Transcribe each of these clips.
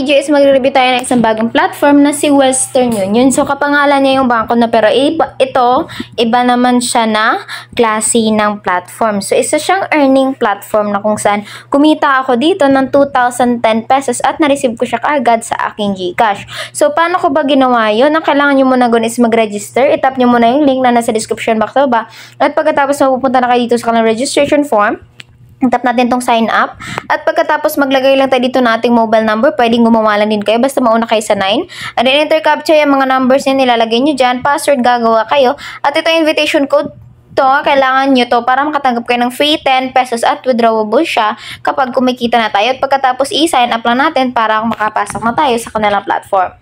video is magre-review tayo ng isang bagong platform na si Western Union. So, kapangalan niya yung bangko na pero iba naman siya na klase ng platform. So, isa siyang earning platform na kung saan kumita ako dito ng 2,010 pesos at na-receive ko siya kaagad sa aking GCash. So, paano ko ba ginawa yun? Ang kailangan nyo muna gun is mag-register. Itap nyo muna yung link na nasa description box sa baba. At pagkatapos mapupunta na kayo dito sa kanilang registration form, tap natin tong sign up. At pagkatapos maglagay lang tayo dito na ating mobile number. Pwedeng gumawa lang din kayo. Basta mauna kayo sa 9. And then enter captcha yung mga numbers niya. Nilalagay nyo dyan. Password gagawa kayo. At ito yung invitation code. Kailangan nyo to para makatanggap kayo ng free 10 pesos at withdrawable siya kapag kumikita na tayo. At pagkatapos i-sign up lang natin para makapasok na tayo sa kanilang platform.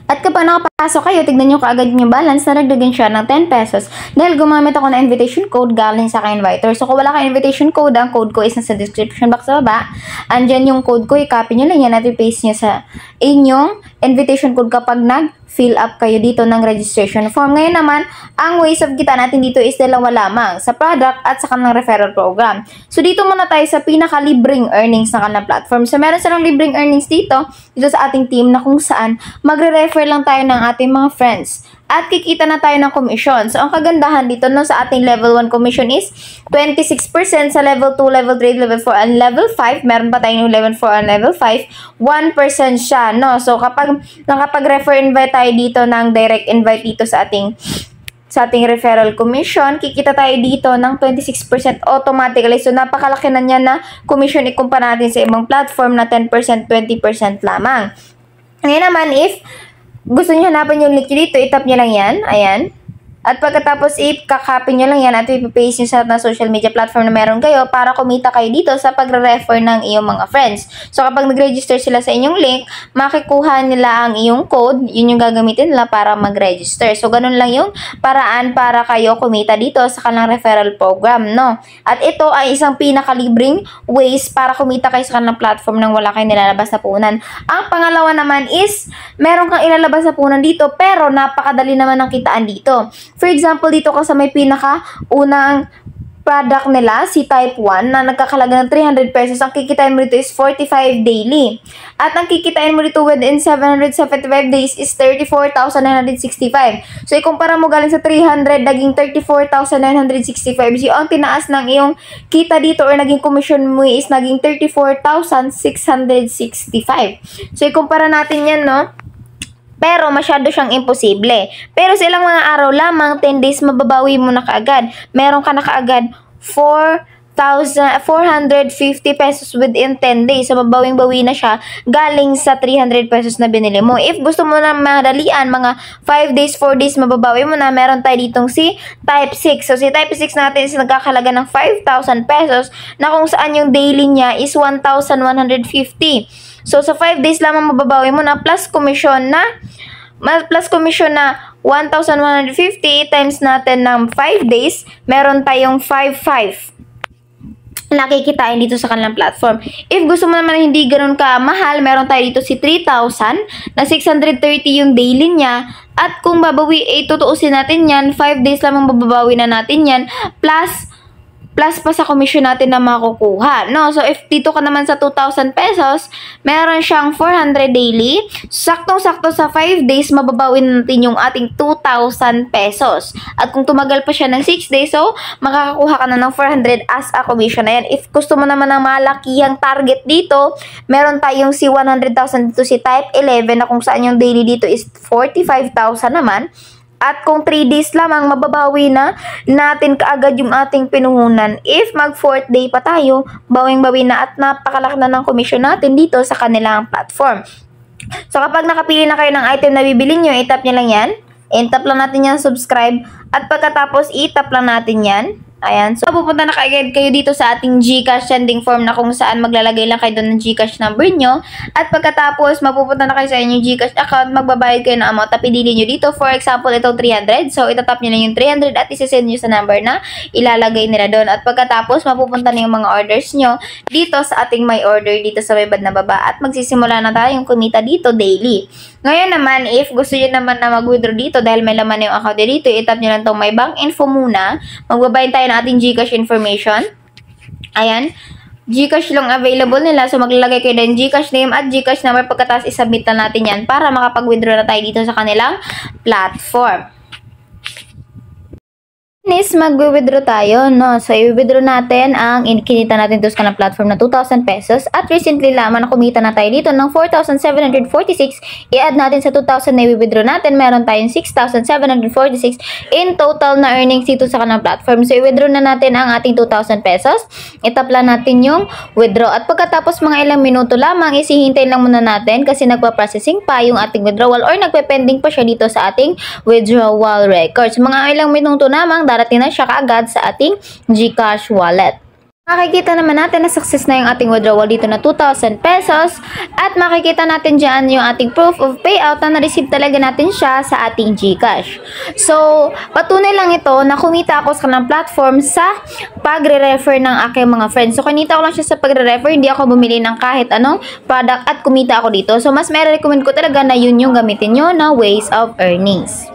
At kapag nakapasok kayo, tignan nyo kaagad yung balance na nagdagan siya ng 10 pesos dahil gumamit ako ng invitation code galing sa ka-inviter. So, kung wala ka invitation code, ang code ko is nasa description box sa baba. Andyan yung code ko, i-copy nyo lang yan at i-paste nyo sa inyong invitation code kapag nag-fill up kayo dito ng registration form. Ngayon naman, ang ways of kita natin dito is dalawa lamang, sa product at sa kanilang referral program. So, dito muna tayo sa pinaka-libreng earnings ng kanilang platform. So, meron silang libreng earnings dito sa ating team na kung saan magre-refer lang tayo ng ating mga friends. At kikita na tayo ng commission. So, ang kagandahan dito no, sa ating level 1 commission is 26% sa level 2, level 3, level 4, and level 5. Meron pa tayong level 4 and level 5. 1% siya, no? So, kapag nakapag-refer invite tayo dito ng direct invite dito sa ating referral commission, kikita tayo dito ng 26% automatically. So, napakalaki na niya na commission ikumpara natin sa ibang platform na 10%, 20% lamang. Ngayon naman, if gusto niyo hanapin yung link dito, itap niyo lang yan. Ayan. At pagkatapos, i-copy nyo lang yan at i-paste nyo sa social media platform na meron kayo para kumita kayo dito sa pagre-refer ng iyong mga friends. So, kapag nag-register sila sa inyong link, makikuha nila ang iyong code. Yun yung gagamitin nila para mag-register. So, ganun lang yung paraan para kayo kumita dito sa kanilang referral program, no? At ito ay isang pinakalibreng ways para kumita kayo sa kanilang platform nang wala kayong nilalabas na punan. Ang pangalawa naman is, meron kang ilalabas na punan dito pero napakadali naman ng kitaan dito. For example, dito ka sa may pinaka-unang product nila, si Type 1, na nagkakalaga ng 300 pesos. Ang kikitain mo dito is 45 daily. At ang kikitain mo dito within 775 days is 34,965. So, ikumpara mo galing sa 300, naging 34,965. So, ang tinaas ng iyong kita dito or naging commission mo is naging 34,665. So, ikumpara natin yan, no? Pero masyado siyang imposible. Pero sa ilang mga araw lamang, 10 days, mababawi mo na kaagad. Meron ka na kaagad 450 pesos within 10 days. So, mabawing-bawi na siya galing sa 300 pesos na binili mo. If gusto mo na madalian, mga 5 days, 4 days, mababawi mo na, meron tayo ditong si Type 6. So, si Type 6 natin is nagkakalaga ng 5,000 pesos na kung saan yung daily niya is 1,150. So, sa 5 days lamang mababawi mo na plus commission na 1,150 times natin ng 5 days, meron tayong 5,500 nakikitain dito sa kanilang platform. If gusto mo naman hindi ganun ka mahal, meron tayo dito si 3,000 na 630 yung daily niya. At kung babawi, tutuusin natin yan, 5 days lamang mababawi na natin yan, plus pa sa commission natin na makukuha, no? So, if dito ka naman sa 2,000 pesos, meron siyang 400 daily. Saktong-sakto sa 5 days, mababawin natin yung ating 2,000 pesos. At kung tumagal pa siya ng 6 days, so, makakakuha ka na ng 400 as a commission na yan. If gusto mo naman ng malakihang target dito, meron tayong si 100,000 dito si Type 11 na kung saan yung daily dito is 45,000 naman. At kung 3 days lamang, mababawi na natin kaagad yung ating pinuhunan. If mag 4th day pa tayo, bawing-bawi na at napakalaki na ng commission natin dito sa kanilang platform. So, kapag nakapili na kayo ng item na bibili nyo, itap nyo lang yan. I-tap lang natin yan, subscribe. At pagkatapos, itap lang natin yan. Ayan. So, pupunta na kaagad kayo dito sa ating GCash sending form na kung saan maglalagay lang kayo doon ng GCash number nyo. At pagkatapos, mapupunta na kayo sa inyong GCash account, magbabayad kayo ng amount at pipili nyo dito. For example, itong 300. So, itatap nyo lang yung 300 at isasend nyo sa number na ilalagay nila doon. At pagkatapos, mapupunta na yung mga orders nyo dito sa ating my order dito sa may bad na baba. At magsisimula na tayong kumita dito daily. Ngayon naman, if gusto nyo naman na mag-withdraw dito dahil may laman na yung account dito, itap nyo lang itong my bank info muna. Magbabayad tayo ng ating GCash information. Ayan. GCash lang available nila. So, maglalagay kayo ng GCash name at GCash number. Pagkatapos, isubmit na natin yan para makapag-withdraw na tayo dito sa kanilang platform. Mag-withdraw tayo, no? So, i-withdraw natin ang kinita natin doon sa kanang platform na 2,000 pesos. At recently lamang na kumita na tayo dito ng 4,746. I-add natin sa 2,000 na i-withdraw natin. Meron tayong 6,746 in total na earnings dito sa kanang platform. So, i-withdraw na natin ang ating 2,000 pesos. Itap lang natin yung withdraw. At pagkatapos mga ilang minuto lamang, isihintay lang muna natin kasi nagpa-processing pa yung ating withdrawal or nagpe-pending pa siya dito sa ating withdrawal records. Mga ilang minuto lamang, darating na siya kaagad sa ating GCash wallet. Makikita naman natin na success na yung ating withdrawal dito na 2,000 pesos at makikita natin dyan yung ating proof of payout na na-receive talaga natin siya sa ating GCash. So, patunay lang ito na kumita ako sa kanang platform sa pagre-refer ng aking mga friends. So, kanita ko lang siya sa pagre-refer, hindi ako bumili ng kahit anong product at kumita ako dito. So, mas may recommend ko talaga na yun yung gamitin nyo na ways of earnings.